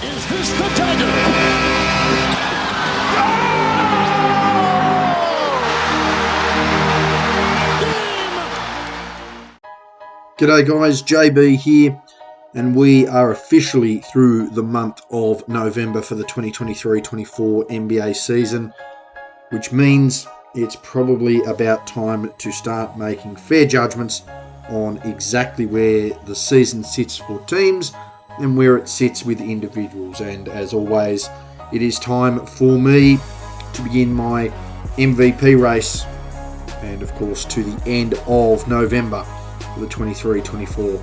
Is this the dagger? G'day guys, JB here, and we are officially through the month of November for the 2023-24 NBA season, which means it's probably about time to start making fair judgments on exactly where the season sits for teams and where it sits with individuals. And as always, it is time for me to begin my MVP race, and of course to the end of November for the 23-24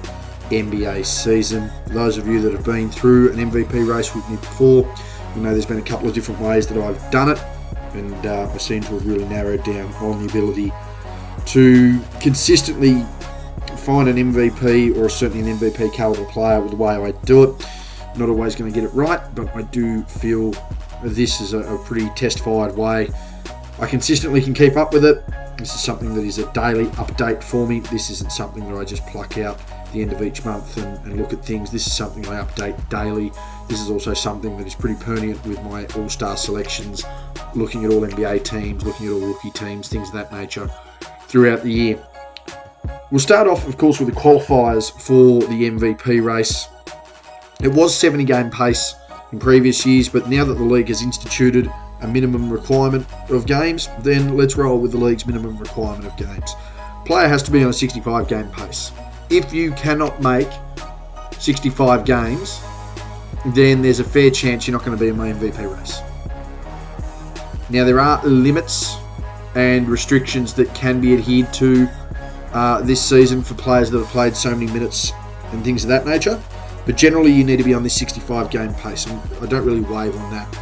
NBA season. For those of you that have been through an MVP race with me before, you know there's been a couple of different ways that I've done it, and I seem to have really narrowed down on the ability to consistently find an MVP, or certainly an MVP caliber player, with the way I do it. Not always going to get it right, but I do feel this is a pretty testified way. I consistently can keep up with it. This is something that is a daily update for me. This isn't something that I just pluck out at the end of each month and look at things. This is something I update daily. This is also something that is pretty pertinent with my all-star selections, looking at all NBA teams, looking at all rookie teams, things of that nature throughout the year. We'll start off, of course, with the qualifiers for the MVP race. It was 70-game pace in previous years, but now that the league has instituted a minimum requirement of games, then let's roll with the league's minimum requirement of games. Player has to be on a 65-game pace. If you cannot make 65 games, then there's a fair chance you're not going to be in my MVP race. Now, there are limits and restrictions that can be adhered to this season for players that have played so many minutes and things of that nature, but generally you need to be on this 65-game pace, and I don't really wave on that.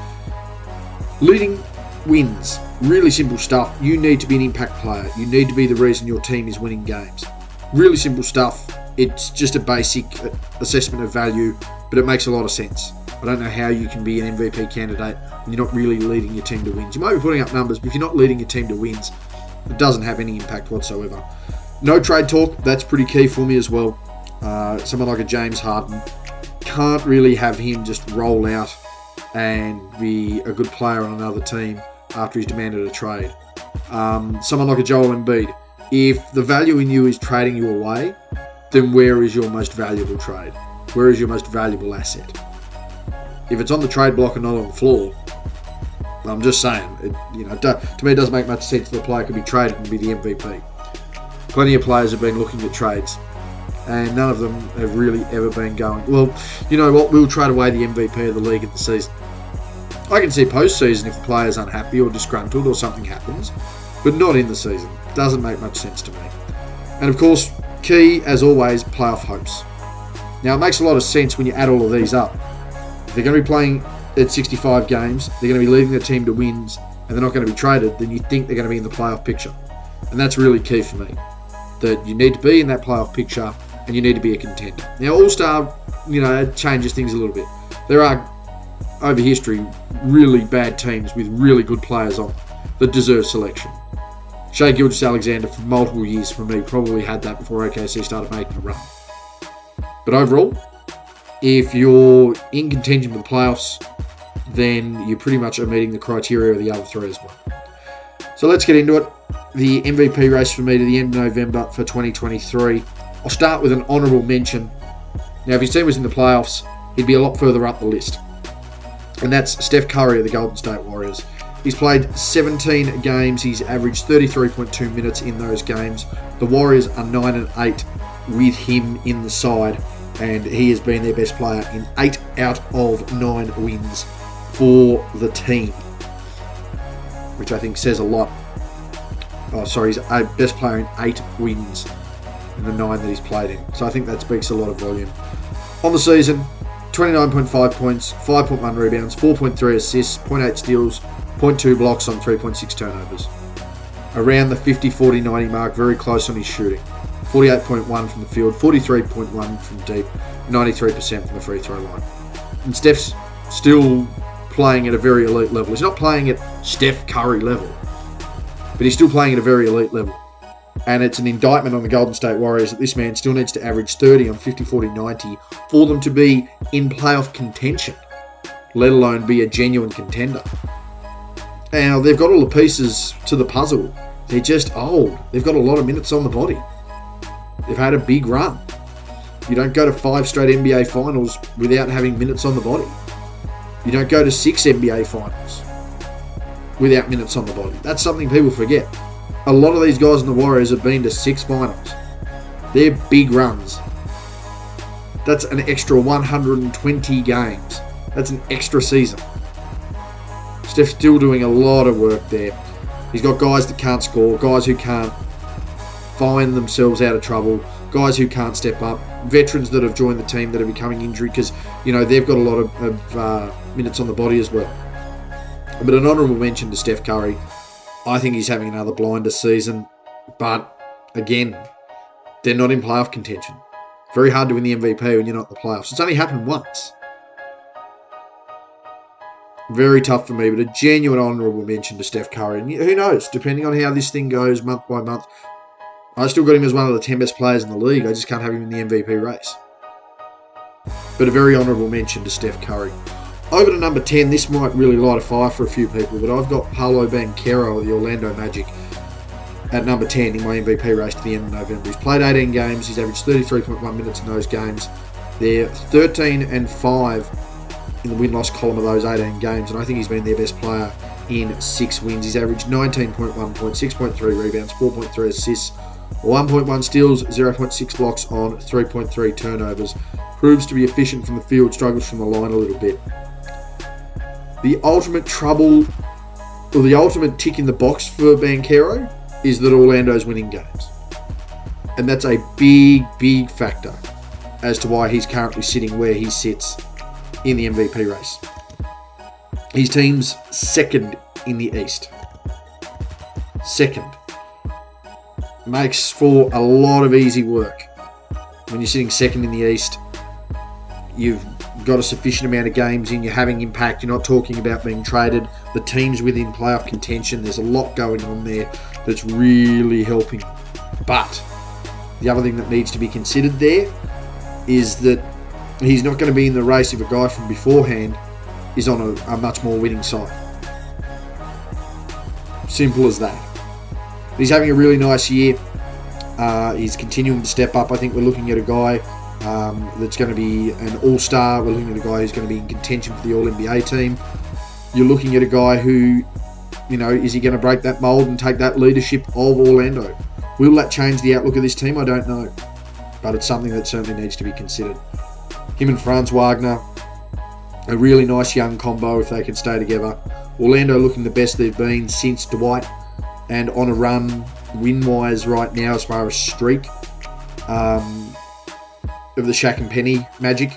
Leading wins. Really simple stuff. You need to be an impact player. You need to be the reason your team is winning games. Really simple stuff. It's just a basic assessment of value, but it makes a lot of sense. I don't know how you can be an MVP candidate when you're not really leading your team to wins. You might be putting up numbers, but if you're not leading your team to wins, it doesn't have any impact whatsoever. No trade talk. That's pretty key for me as well. Someone like a James Harden, can't really have him just roll out and be a good player on another team after he's demanded a trade. Someone like a Joel Embiid, if the value in you is trading you away, then where is your most valuable trade? Where is your most valuable asset? If it's on the trade block and not on the floor, I'm just saying, to me it doesn't make much sense that the player could be traded and be the MVP. Plenty of players have been looking at trades, and none of them have really ever been going, well, you know what, we'll trade away the MVP of the league in the season. I can see postseason if the player's unhappy or disgruntled or something happens, but not in the season. Doesn't make much sense to me. And of course, key, as always, playoff hopes. Now, it makes a lot of sense when you add all of these up. If they're going to be playing at 65 games, they're going to be leading their team to wins, and they're not going to be traded, then you think they're going to be in the playoff picture. And that's really key for me, that you need to be in that playoff picture and you need to be a contender. Now, All-Star, it changes things a little bit. There are, over history, really bad teams with really good players on that deserve selection. Gilgeous-Alexander, for multiple years for me, probably had that before OKC started making a run. But overall, if you're in contention for the playoffs, then you pretty much are meeting the criteria of the other three as well. So let's get into it. The MVP race for me to the end of November for 2023. I'll start with an honourable mention. Now, if his team was in the playoffs, he'd be a lot further up the list. And that's Steph Curry of the Golden State Warriors. He's played 17 games. He's averaged 33.2 minutes in those games. The Warriors are 9-8 with him in the side, and he has been their best player in 8 out of 9 wins for the team, which I think says a lot. He's a best player in 8 wins in the 9 that he's played in. So I think that speaks a lot of volume. On the season, 29.5 points, 5.1 rebounds, 4.3 assists, 0.8 steals, 0.2 blocks on 3.6 turnovers. Around the 50-40-90 mark, very close on his shooting. 48.1 from the field, 43.1 from deep, 93% from the free throw line. And Steph's still playing at a very elite level. He's not playing at Steph Curry level, but he's still playing at a very elite level. And it's an indictment on the Golden State Warriors that this man still needs to average 30 on 50-40-90 for them to be in playoff contention. let alone be a genuine contender. Now, they've got all the pieces to the puzzle. They're just old. They've got a lot of minutes on the body. They've had a big run. You don't go to 5 straight NBA finals without having minutes on the body. You don't go to 6 NBA finals without minutes on the body. That's something people forget. A lot of these guys in the Warriors have been to 6 finals. They're big runs. That's an extra 120 games. That's an extra season. Steph's still doing a lot of work there. He's got guys that can't score, guys who can't find themselves out of trouble, guys who can't step up, veterans that have joined the team that are becoming injured because, they've got a lot of minutes on the body as well. But an honourable mention to Steph Curry. I think he's having another blinder season. But, again, they're not in playoff contention. Very hard to win the MVP when you're not in the playoffs. It's only happened once. Very tough for me, but a genuine honourable mention to Steph Curry. And who knows, depending on how this thing goes month by month, I still got him as one of the 10 best players in the league. I just can't have him in the MVP race. But a very honourable mention to Steph Curry. Over to number 10, this might really light a fire for a few people, but I've got Paolo Banchero of the Orlando Magic at number 10 in my MVP race to the end of November. He's played 18 games. He's averaged 33.1 minutes in those games. They're 13-5 in the win-loss column of those 18 games, and I think he's been their best player in 6 wins. He's averaged 19.1 points, 6.3 rebounds, 4.3 assists, 1.1 steals, 0.6 blocks on 3.3 turnovers. Proves to be efficient from the field, struggles from the line a little bit. The ultimate trouble, or the ultimate tick in the box for Banchero is that Orlando's winning games. And that's a big, big factor as to why he's currently sitting where he sits in the MVP race. His team's second in the East. Second. Makes for a lot of easy work. When you're sitting second in the East, you've got a sufficient amount of games in, you're having impact, you're not talking about being traded, the team's within playoff contention, there's a lot going on there that's really helping. But the other thing that needs to be considered there is that he's not going to be in the race if a guy from beforehand is on a much more winning side. Simple as that. He's having a really nice year. He's continuing to step up. I think we're looking at a guy that's going to be an all-star. We're looking at a guy who's going to be in contention for the All-NBA team. You're looking at a guy who, is he going to break that mould and take that leadership of Orlando? Will that change the outlook of this team? I don't know. But it's something that certainly needs to be considered. Him and Franz Wagner, a really nice young combo if they can stay together. Orlando looking the best they've been since Dwight, and on a run win-wise right now as far as streak of the Shaq and Penny Magic.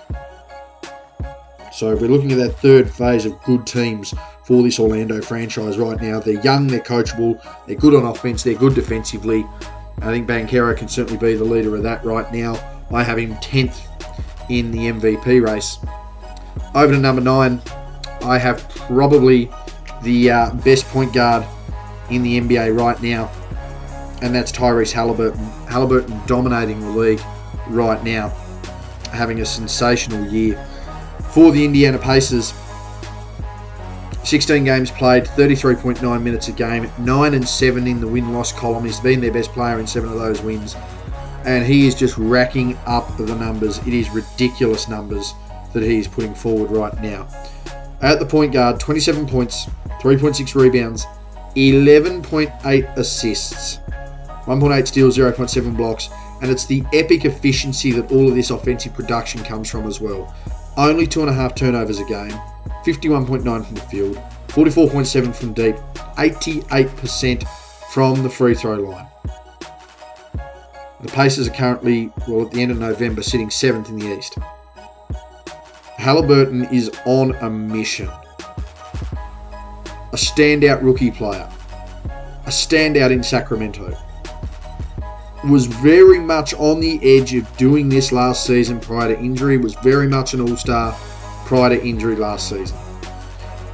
So we're looking at that third phase of good teams for this Orlando franchise right now. They're young, they're coachable, they're good on offense, they're good defensively. I think Banchero can certainly be the leader of that right now. I have him 10th in the MVP race. Over to number 9, I have probably the best point guard in the NBA right now, and that's Tyrese Halliburton. Halliburton dominating the league right now, having a sensational year. For the Indiana Pacers, 16 games played, 33.9 minutes a game, 9-7 in the win-loss column. He's been their best player in 7 of those wins, and he is just racking up the numbers. It is ridiculous numbers that he is putting forward right now. At the point guard, 27 points, 3.6 rebounds, 11.8 assists, 1.8 steals, 0.7 blocks, and it's the epic efficiency that all of this offensive production comes from as well. Only 2.5 turnovers a game, 51.9 from the field, 44.7 from deep, 88% from the free throw line. The Pacers are currently, at the end of November, sitting 7th in the East. Halliburton is on a mission. A standout rookie player. A standout in Sacramento. Was very much on the edge of doing this last season prior to injury. Was very much an all-star prior to injury last season.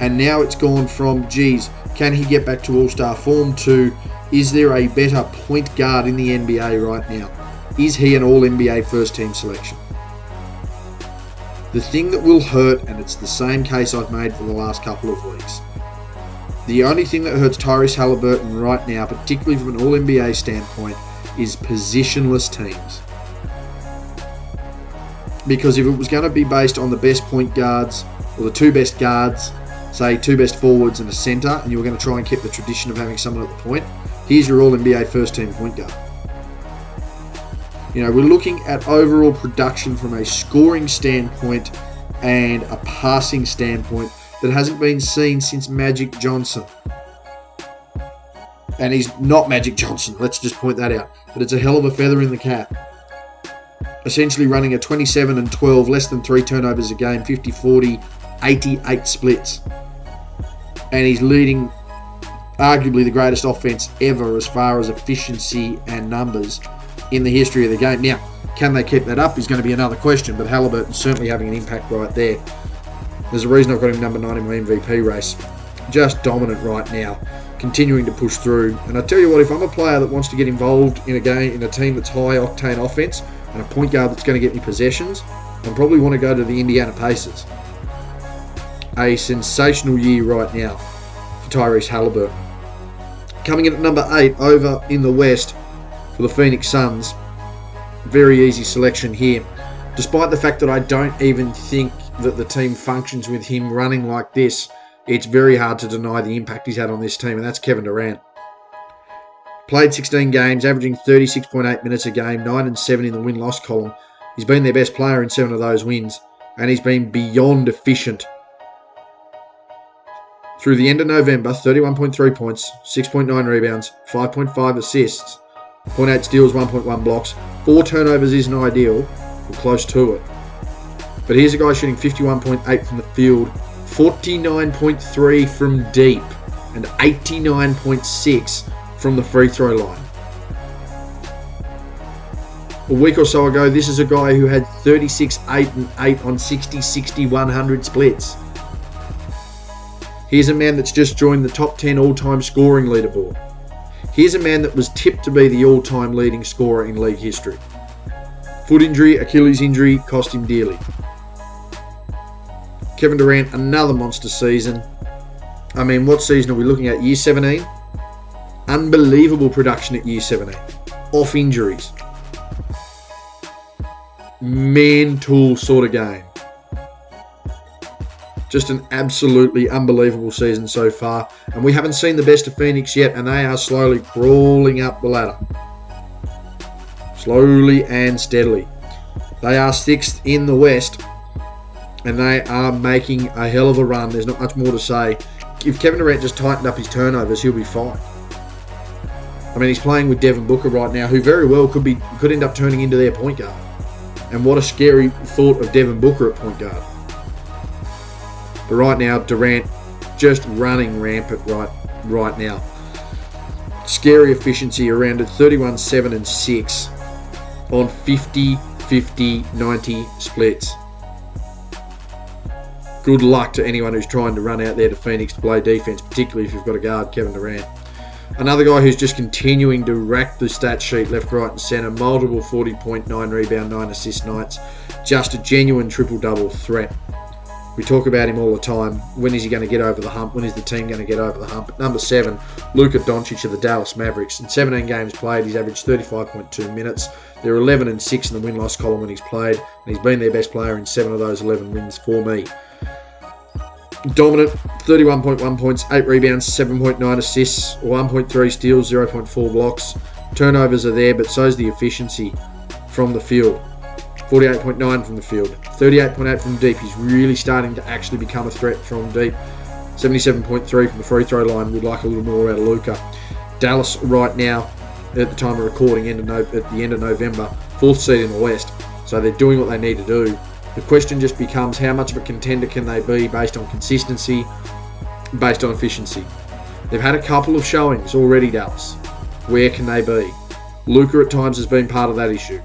And now it's gone from, can he get back to all-star form, to, is there a better point guard in the NBA right now? Is he an all-NBA first-team selection? The thing that will hurt, and it's the same case I've made for the last couple of weeks, the only thing that hurts Tyrese Haliburton right now, particularly from an All-NBA standpoint, is positionless teams. Because if it was going to be based on the best point guards, or the two best guards, say two best forwards and a centre, and you were going to try and keep the tradition of having someone at the point, here's your All-NBA first-team point guard. You know, we're looking at overall production from a scoring standpoint and a passing standpoint that hasn't been seen since Magic Johnson. And he's not Magic Johnson, let's just point that out. But it's a hell of a feather in the cap. Essentially running a 27-12, less than 3 turnovers a game, 50-40, 88 splits. And he's leading arguably the greatest offense ever as far as efficiency and numbers in the history of the game. Now, can they keep that up is going to be another question, but Haliburton's certainly having an impact right there. There's a reason I've got him number 9 in my MVP race. Just dominant right now, continuing to push through. And I tell you what, if I'm a player that wants to get involved in a game, in a team that's high-octane offense, and a point guard that's going to get me possessions, I probably want to go to the Indiana Pacers. A sensational year right now for Tyrese Haliburton. Coming in at number 8 over in the West for the Phoenix Suns. Very easy selection here. Despite the fact that I don't even think that the team functions with him running like this, it's very hard to deny the impact he's had on this team, and that's Kevin Durant. Played 16 games, averaging 36.8 minutes a game, 9 and 7 in the win-loss column. He's been their best player in 7 of those wins, and he's been beyond efficient. Through the end of November, 31.3 points, 6.9 rebounds, 5.5 assists, 0.8 steals, 1.1 blocks. 4 turnovers isn't ideal, but close to it. But here's a guy shooting 51.8 from the field, 49.3 from deep, and 89.6 from the free throw line. A week or so ago, this is a guy who had 36, 8, and 8 on 60, 60, 100 splits. Here's a man that's just joined the top 10 all-time scoring leaderboard. Here's a man that was tipped to be the all-time leading scorer in league history. Foot injury, Achilles injury, cost him dearly. Kevin Durant, another monster season. I mean, what season are we looking at? Year 17? Unbelievable production at year 17. Off injuries. Man-tool sort of game. Just an absolutely unbelievable season so far. And we haven't seen the best of Phoenix yet, and they are slowly crawling up the ladder. Slowly and steadily. They are 6th in the West, and they are making a hell of a run. There's not much more to say. If Kevin Durant just tightened up his turnovers, he'll be fine. I mean, he's playing with Devin Booker right now, who very well could end up turning into their point guard. And what a scary thought of Devin Booker at point guard. But right now, Durant just running rampant right now. Scary efficiency around at 31, 7, and 6 on 50, 50, 90 splits. Good luck to anyone who's trying to run out there to Phoenix to play defense, particularly if you've got to guard Kevin Durant. Another guy who's just continuing to rack the stat sheet left, right, and centre. Multiple 40.9 rebound, 9 assist nights. Just a genuine triple-double threat. We talk about him all the time. When is he going to get over the hump? When is the team going to get over the hump? At number 7, Luka Doncic of the Dallas Mavericks. In 17 games played, he's averaged 35.2 minutes. They're 11 and 6 in the win-loss column when he's played, and he's been their best player in 7 of those 11 wins for me. Dominant, 31.1 points, 8 rebounds, 7.9 assists, 1.3 steals, 0.4 blocks. Turnovers are there, but so's the efficiency from the field. 48.9 from the field, 38.8 from deep. He's really starting to actually become a threat from deep. 77.3 from the free throw line. We'd like a little more out of Luka. Dallas right now, at the time of recording, at the end of November, 4th seed in the West. So they're doing what they need to do. The question just becomes, how much of a contender can they be based on consistency, based on efficiency? They've had a couple of showings already, Dallas. Where can they be? Luka at times has been part of that issue.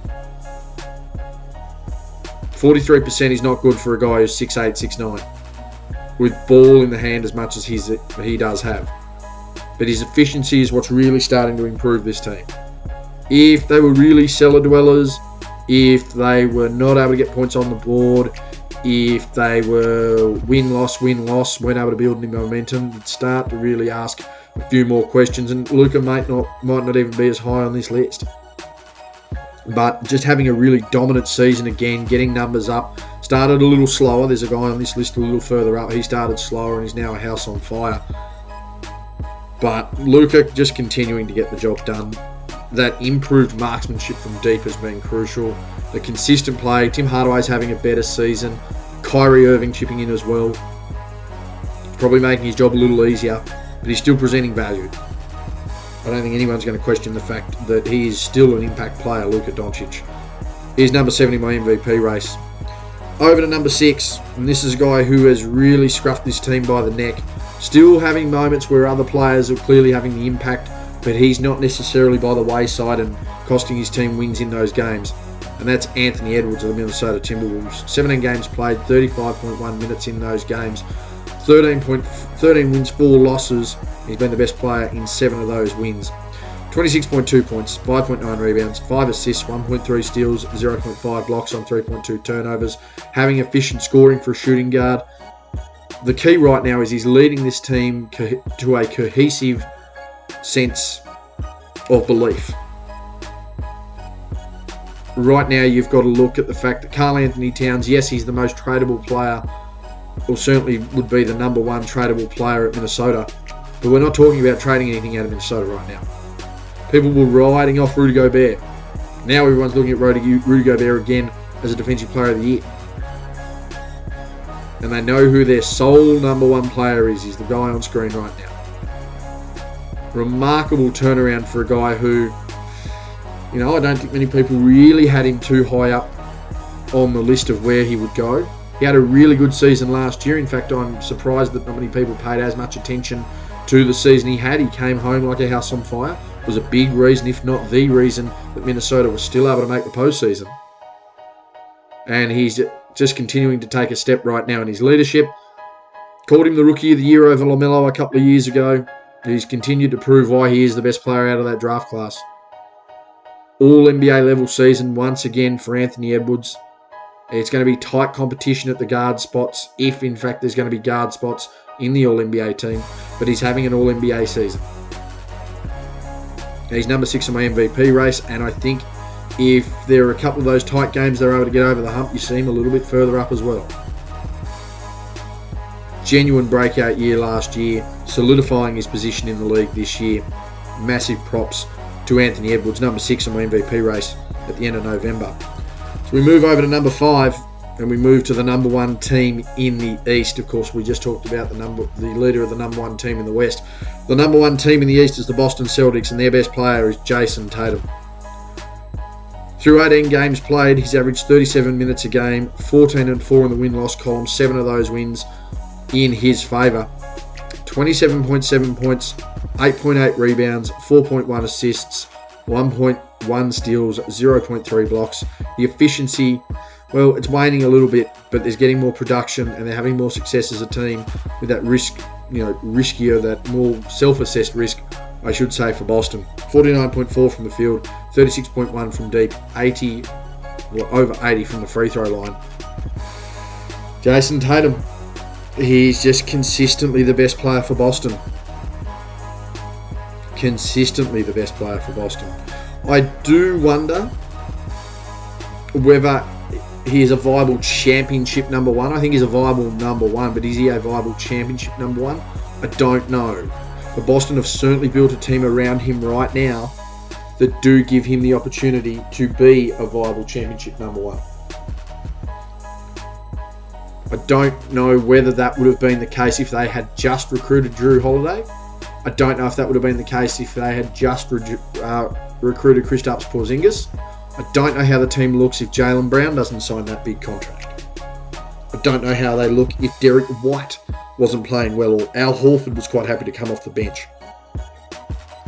43% is not good for a guy who's 6'8", 6'9", with ball in the hand as much as he does have. But his efficiency is what's really starting to improve this team. If they were really cellar dwellers, if they were not able to get points on the board, if they were win-loss, weren't able to build any momentum, you'd start to really ask a few more questions. And Luca might not even be as high on this list. But just having a really dominant season again, getting numbers up. Started a little slower. There's a guy on this list a little further up. He started slower and he's now a house on fire. But Luca just continuing to get the job done. That improved marksmanship from deep has been crucial. The consistent play. Tim Hardaway's having a better season. Kyrie Irving chipping in as well. Probably making his job a little easier, but he's still presenting value. I don't think anyone's going to question the fact that he is still an impact player, Luka Doncic. He's number 7 in my MVP race. Over to number 6, and this is a guy who has really scruffed this team by the neck. Still having moments where other players are clearly having the impact, but he's not necessarily by the wayside and costing his team wins in those games. And that's Anthony Edwards of the Minnesota Timberwolves. 17 games played, 35.1 minutes in those games. 13 wins, 4 losses. He's been the best player in 7 of those wins. 26.2 points, 5.9 rebounds, 5 assists, 1.3 steals, 0.5 blocks on 3.2 turnovers. Having efficient scoring for a shooting guard. The key right now is he's leading this team to a cohesive sense of belief. Right now, you've got to look at the fact that Karl Anthony Towns, yes, he's the most tradable player, or certainly would be the number 1 tradable player at Minnesota, but we're not talking about trading anything out of Minnesota right now. People were riding off Rudy Gobert. Now everyone's looking at Rudy Gobert again as a defensive player of the year. And they know who their sole number 1 player is. He's the guy on screen right now. Remarkable turnaround for a guy who, I don't think many people really had him too high up on the list of where he would go. He had a really good season last year. In fact, I'm surprised that not many people paid as much attention to the season he had. He came home like a house on fire. It was a big reason, if not the reason, that Minnesota was still able to make the postseason. And he's just continuing to take a step right now in his leadership. Called him the Rookie of the Year over LaMelo a couple of years ago. He's continued to prove why he is the best player out of that draft class. All NBA level season once again for Anthony Edwards. It's going to be tight competition at the guard spots, if in fact there's going to be guard spots in the All-NBA team, but he's having an All-NBA season. He's number 6 in my MVP race, and I think if there are a couple of those tight games they're able to get over the hump, you see him a little bit further up as well. Genuine breakout year last year, solidifying his position in the league this year. Massive props to Anthony Edwards, number 6 in my MVP race at the end of November. So we move over to number 5, and we move to the number 1 team in the East. Of course, we just talked about the leader of the number 1 team in the West. The number 1 team in the East is the Boston Celtics, and their best player is Jason Tatum. Through 18 games played, he's averaged 37 minutes a game, 14-4 in the win-loss column, 7 of those wins in his favour. 27.7 points, 8.8 rebounds, 4.1 assists, 1.1 steals, 0.3 blocks. The efficiency, well, it's waning a little bit, but there's getting more production and they're having more success as a team with that risk, riskier, that more self-assessed risk, I should say, for Boston. 49.4 from the field, 36.1 from deep, over 80 from the free throw line. Jason Tatum, he's just consistently the best player for Boston. Consistently the best player for Boston. I do wonder whether he is a viable championship number 1. I think he's a viable number 1, but is he a viable championship number 1? I don't know. But Boston have certainly built a team around him right now that do give him the opportunity to be a viable championship number 1. I don't know whether that would have been the case if they had just recruited Drew Holiday. I don't know if that would have been the case if they had just recruited Kristaps Porzingis. I don't know how the team looks if Jaylen Brown doesn't sign that big contract. I don't know how they look if Derek White wasn't playing well or Al Horford was quite happy to come off the bench.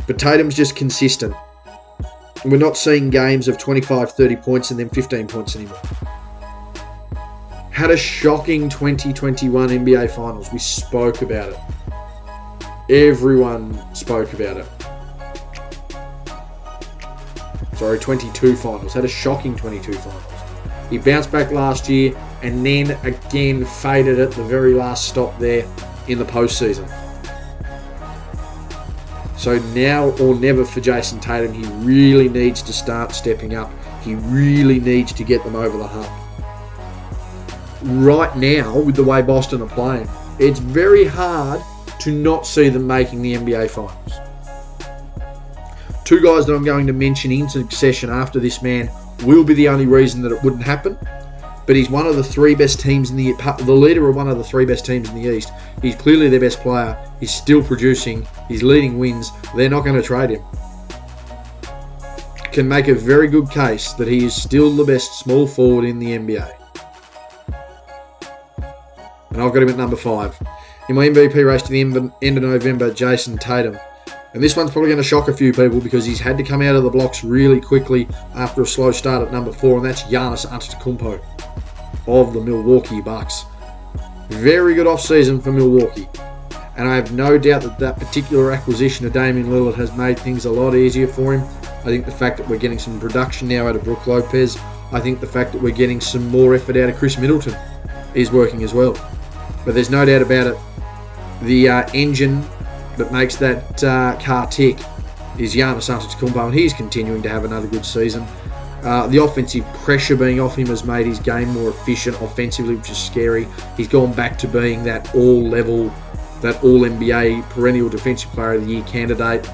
But Tatum's just consistent. And we're not seeing games of 25, 30 points and then 15 points anymore. Had a shocking 2021 NBA Finals. We spoke about it. Everyone spoke about it. 22 Finals. Had a shocking 22 Finals. He bounced back last year and then again faded at the very last stop there in the postseason. So now or never for Jason Tatum. He really needs to start stepping up. He really needs to get them over the hump. Right now, with the way Boston are playing, it's very hard to not see them making the NBA Finals. Two guys that I'm going to mention in succession after this man will be the only reason that it wouldn't happen. But he's one of the three best teams in the leader of one of the three best teams in the East. He's clearly their best player. He's still producing. He's leading wins. They're not going to trade him. Can make a very good case that he is still the best small forward in the NBA. And I've got him at number 5. In my MVP race to the end of November, Jason Tatum. And this one's probably going to shock a few people because he's had to come out of the blocks really quickly after a slow start at number 4, and that's Giannis Antetokounmpo of the Milwaukee Bucks. Very good off-season for Milwaukee. And I have no doubt that that particular acquisition of Damian Lillard has made things a lot easier for him. I think the fact that we're getting some production now out of Brook Lopez, I think the fact that we're getting some more effort out of Chris Middleton is working as well. But there's no doubt about it. The engine that makes that car tick is Giannis Antetokounmpo, and he's continuing to have another good season. The offensive pressure being off him has made his game more efficient offensively, which is scary. He's gone back to being that all-level, that all-NBA perennial defensive player of the year candidate.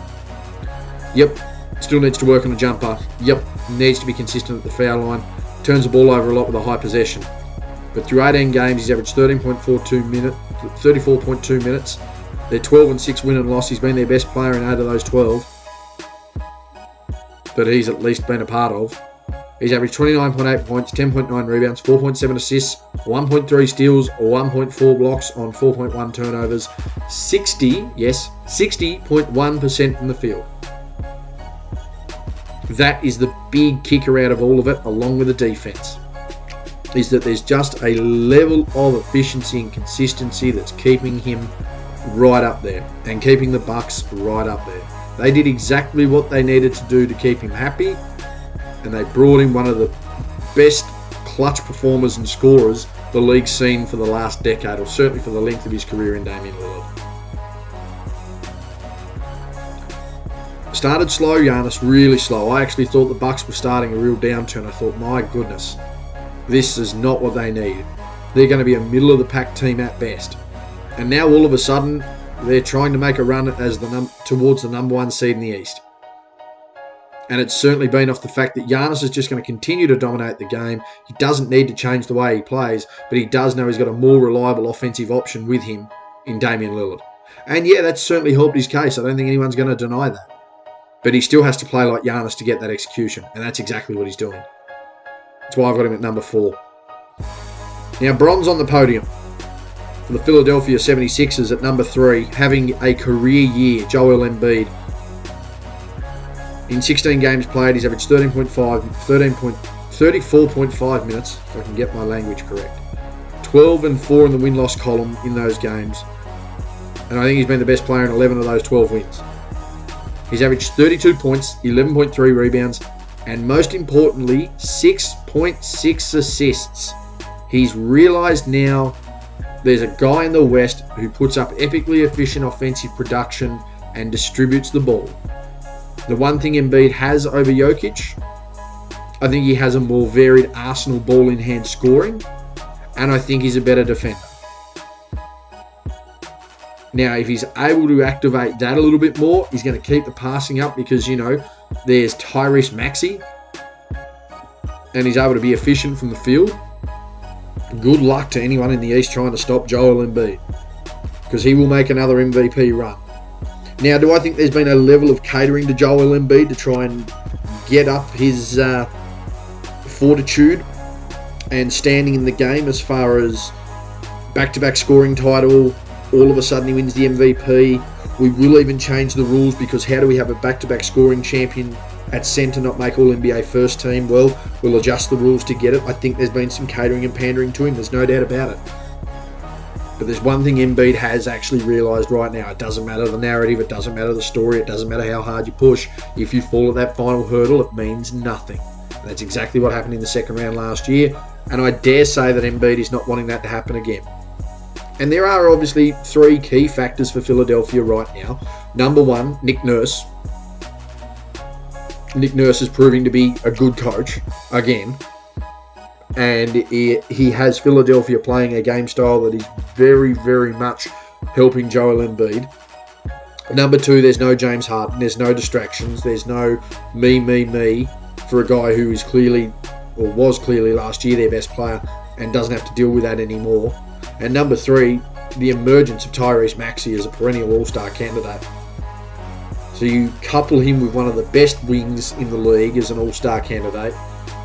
Yep, still needs to work on the jumper. Yep, needs to be consistent at the foul line. Turns the ball over a lot with a high possession. But through 18 games, he's averaged 34.2 minutes. They're 12-6 win and loss. He's been their best player in 8 of those 12 that he's at least been a part of. He's averaged 29.8 points, 10.9 rebounds, 4.7 assists, 1.3 steals, 1.4 blocks on 4.1 turnovers, 60.1% from the field. That is the big kicker out of all of it, along with the defense, is that there's just a level of efficiency and consistency that's keeping him right up there and keeping the Bucks right up there. They did exactly what they needed to do to keep him happy, and they brought in one of the best clutch performers and scorers the league's seen for the last decade, or certainly for the length of his career in Damian Lillard. Started slow, Giannis, really slow. I actually thought the Bucks were starting a real downturn. I thought, my goodness, this is not what they need. They're going to be a middle-of-the-pack team at best. And now all of a sudden, they're trying to make a run as towards the number 1 seed in the East. And it's certainly been off the fact that Giannis is just going to continue to dominate the game. He doesn't need to change the way he plays, but he does know he's got a more reliable offensive option with him in Damian Lillard. And yeah, that's certainly helped his case. I don't think anyone's going to deny that. But he still has to play like Giannis to get that execution, and that's exactly what he's doing. That's why I've got him at number 4. Now, bronze on the podium for the Philadelphia 76ers at number 3, having a career year, Joel Embiid. In 16 games played, he's averaged 34.5 minutes, if I can get my language correct. 12 and 4 in the win-loss column in those games. And I think he's been the best player in 11 of those 12 wins. He's averaged 32 points, 11.3 rebounds, and most importantly, 6.6 assists. He's realised now there's a guy in the West who puts up epically efficient offensive production and distributes the ball. The one thing Embiid has over Jokic, I think he has a more varied arsenal ball-in-hand scoring, and I think he's a better defender. Now, if he's able to activate that a little bit more, he's going to keep the passing up because, you know, there's Tyrese Maxey, and he's able to be efficient from the field. Good luck to anyone in the East trying to stop Joel Embiid, because he will make another MVP run. Now, do I think there's been a level of catering to Joel Embiid to try and get up his fortitude and standing in the game as far as back-to-back scoring title? All of a sudden he wins the MVP. We will even change the rules because how do we have a back-to-back scoring champion at centre not make All-NBA first team? Well, we'll adjust the rules to get it. I think there's been some catering and pandering to him. There's no doubt about it. But there's one thing Embiid has actually realised right now. It doesn't matter the narrative. It doesn't matter the story. It doesn't matter how hard you push. If you fall at that final hurdle, it means nothing. And that's exactly what happened in the second round last year. And I dare say that Embiid is not wanting that to happen again. And there are obviously 3 key factors for Philadelphia right now. Number 1, Nick Nurse. Nick Nurse is proving to be a good coach again. And he has Philadelphia playing a game style that is very, very much helping Joel Embiid. Number 2, there's no James Harden. There's no distractions. There's no me for a guy who is clearly, or was clearly last year, their best player and doesn't have to deal with that anymore. And number 3, the emergence of Tyrese Maxey as a perennial all-star candidate. So you couple him with one of the best wings in the league as an all-star candidate.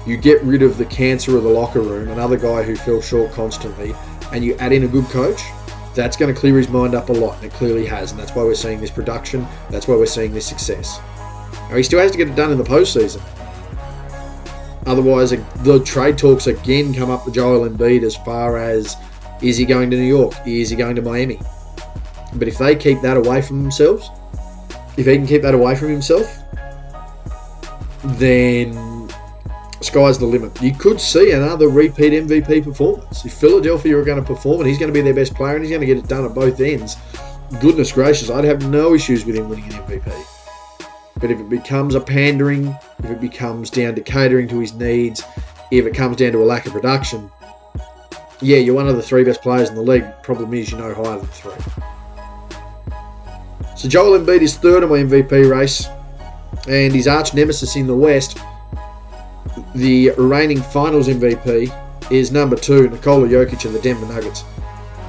You get rid of the cancer of the locker room, another guy who fell short constantly, and you add in a good coach. That's going to clear his mind up a lot, and it clearly has, and that's why we're seeing this production. That's why we're seeing this success. Now, he still has to get it done in the postseason. Otherwise, the trade talks again come up with Joel Embiid as far as, is he going to New York? Is he going to Miami? But if they keep that away from themselves, if he can keep that away from himself, then sky's the limit. You could see another repeat MVP performance. If Philadelphia are going to perform and he's going to be their best player and he's going to get it done at both ends, goodness gracious, I'd have no issues with him winning an MVP. But if it becomes a pandering, if it becomes down to catering to his needs, if it comes down to a lack of production, yeah, you're one of the 3 best players in the league. Problem is, you're no higher than 3. So Joel Embiid is 3rd in my MVP race, and his arch nemesis in the West, the reigning Finals MVP, is number 2, Nikola Jokic of the Denver Nuggets.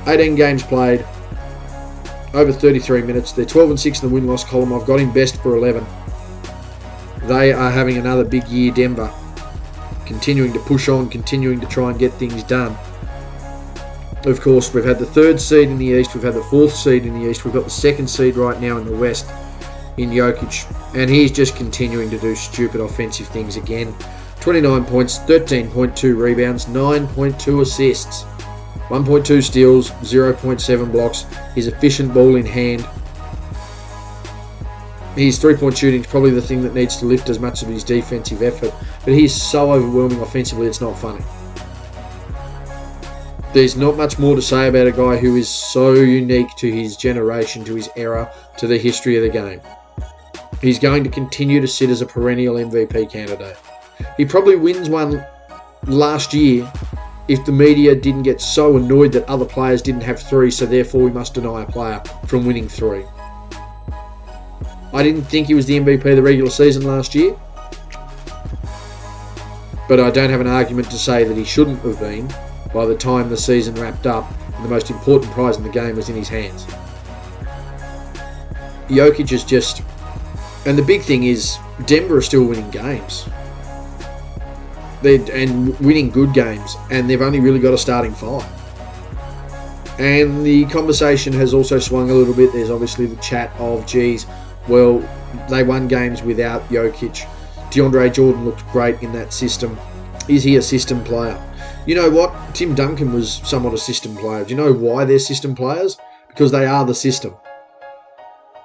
18 games played, over 33 minutes. They're 12-6 in the win-loss column. I've got him best for 11. They are having another big year, Denver. Continuing to push on, continuing to try and get things done. Of course, we've had the 3rd seed in the East. We've had the 4th seed in the East. We've got the 2nd seed right now in the West in Jokic. And he's just continuing to do stupid offensive things again. 29 points, 13.2 rebounds, 9.2 assists, 1.2 steals, 0.7 blocks. His efficient ball in hand. His 3-point shooting is probably the thing that needs to lift as much of his defensive effort. But he's so overwhelming offensively, it's not funny. There's not much more to say about a guy who is so unique to his generation, to his era, to the history of the game. He's going to continue to sit as a perennial MVP candidate. He probably wins one last year if the media didn't get so annoyed that other players didn't have 3, so therefore we must deny a player from winning 3. I didn't think he was the MVP of the regular season last year, but I don't have an argument to say that he shouldn't have been by the time the season wrapped up and the most important prize in the game was in his hands. Jokic is just... And the big thing is, Denver are still winning games. And winning good games, and they've only really got a starting 5. And the conversation has also swung a little bit. There's obviously the chat of, geez, well, they won games without Jokic. DeAndre Jordan looked great in that system. Is he a system player? You know what? Tim Duncan was somewhat a system player. Do you know why they're system players? Because they are the system.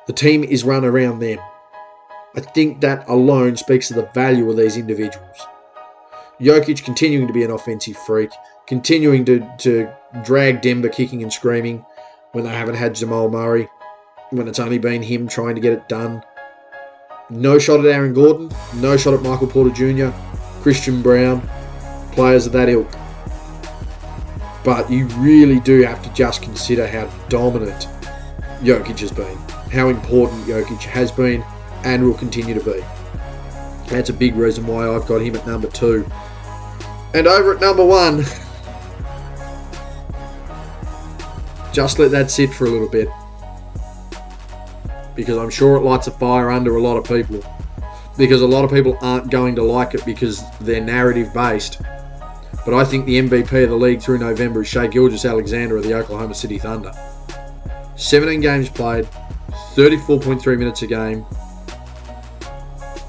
The team is run around them. I think that alone speaks to the value of these individuals. Jokic continuing to be an offensive freak, continuing to drag Denver kicking and screaming when they haven't had Jamal Murray, when it's only been him trying to get it done. No shot at Aaron Gordon, no shot at Michael Porter Jr., Christian Brown, players of that ilk. But you really do have to just consider how dominant Jokic has been, how important Jokic has been and will continue to be. That's a big reason why I've got him at number 2. And over at number 1, just let that sit for a little bit, because I'm sure it lights a fire under a lot of people, because a lot of people aren't going to like it because they're narrative based. But I think the MVP of the league through November is Shai Gilgeous-Alexander of the Oklahoma City Thunder. 17 games played, 34.3 minutes a game.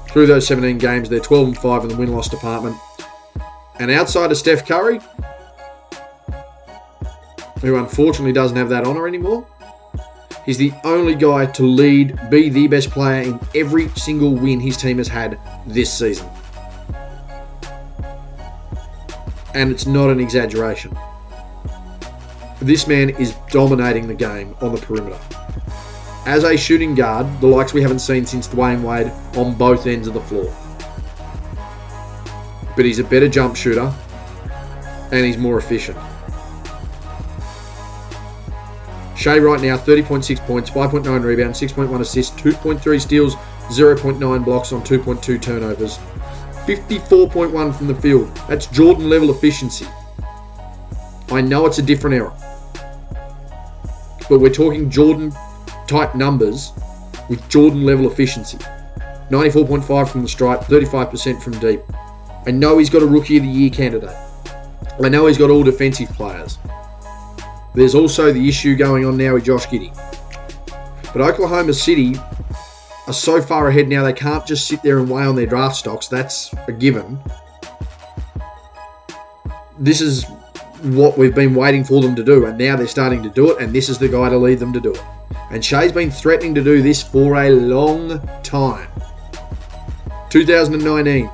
Through those 17 games, they're 12-5 in the win-loss department. And outside of Steph Curry, who unfortunately doesn't have that honour anymore, he's the only guy to be the best player in every single win his team has had this season. and it's not an exaggeration. This man is dominating the game on the perimeter. As a shooting guard, the likes we haven't seen since Dwayne Wade on both ends of the floor. But he's a better jump shooter, and he's more efficient. Shai right now, 30.6 points, 5.9 rebounds, 6.1 assists, 2.3 steals, 0.9 blocks on 2.2 turnovers. 54.1 from the field. That's Jordan level efficiency. I know it's a different era, but we're talking Jordan type numbers with Jordan level efficiency. 94.5 from the stripe, 35% from deep. I know he's got a Rookie of the Year candidate. I know he's got all defensive players. There's also the issue going on now with Josh Giddey. But Oklahoma City are so far ahead now, they can't just sit there and weigh on their draft stocks. That's a given. This is what we've been waiting for them to do, and now they're starting to do it, and this is the guy to lead them to do it. And Shai's been threatening to do this for a long time. 2019,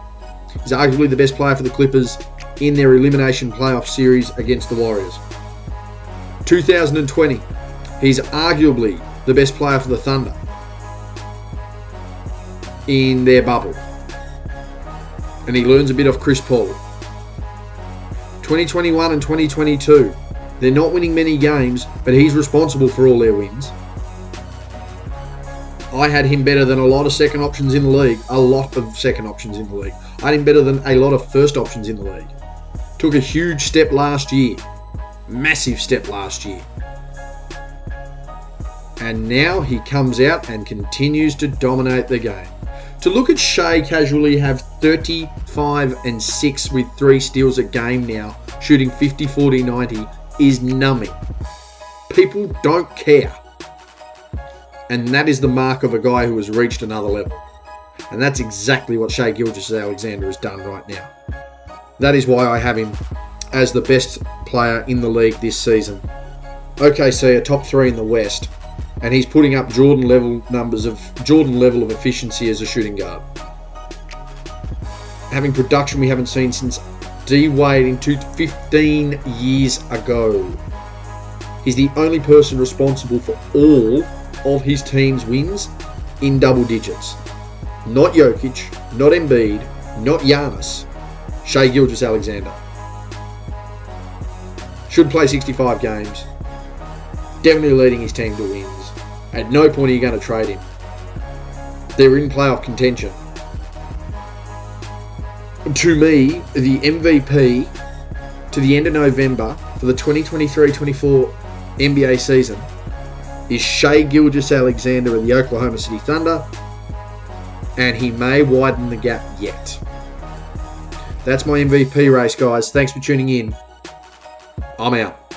he's arguably the best player for the Clippers in their elimination playoff series against the Warriors. 2020, he's arguably the best player for the Thunder in their bubble. And he learns a bit off Chris Paul. 2021 and 2022, they're not winning many games, but he's responsible for all their wins. I had him better than a lot of second options in the league. A lot of second options in the league. I had him better than a lot of first options in the league. Took a huge step last year. Massive step last year. And now he comes out and continues to dominate the game. To look at Shai casually have 35 and 6 with 3 steals a game now, shooting 50, 40, 90 is numbing. People don't care. And that is the mark of a guy who has reached another level. And that's exactly what Shai Gilgeous-Alexander has done right now. That is why I have him as the best player in the league this season. OKC are top 3 in the West, and he's putting up Jordan level of efficiency as a shooting guard. Having production we haven't seen since D Wade 15 years ago. He's the only person responsible for all of his team's wins in double digits. Not Jokic, not Embiid, not Giannis. Shai Gilgeous-Alexander. Should play 65 games. Definitely leading his team to wins. At no point are you going to trade him. They're in playoff contention. To me, the MVP to the end of November for the 2023-24 NBA season is Shai Gilgeous-Alexander of the Oklahoma City Thunder, and he may widen the gap yet. That's my MVP race, guys. Thanks for tuning in. I'm out.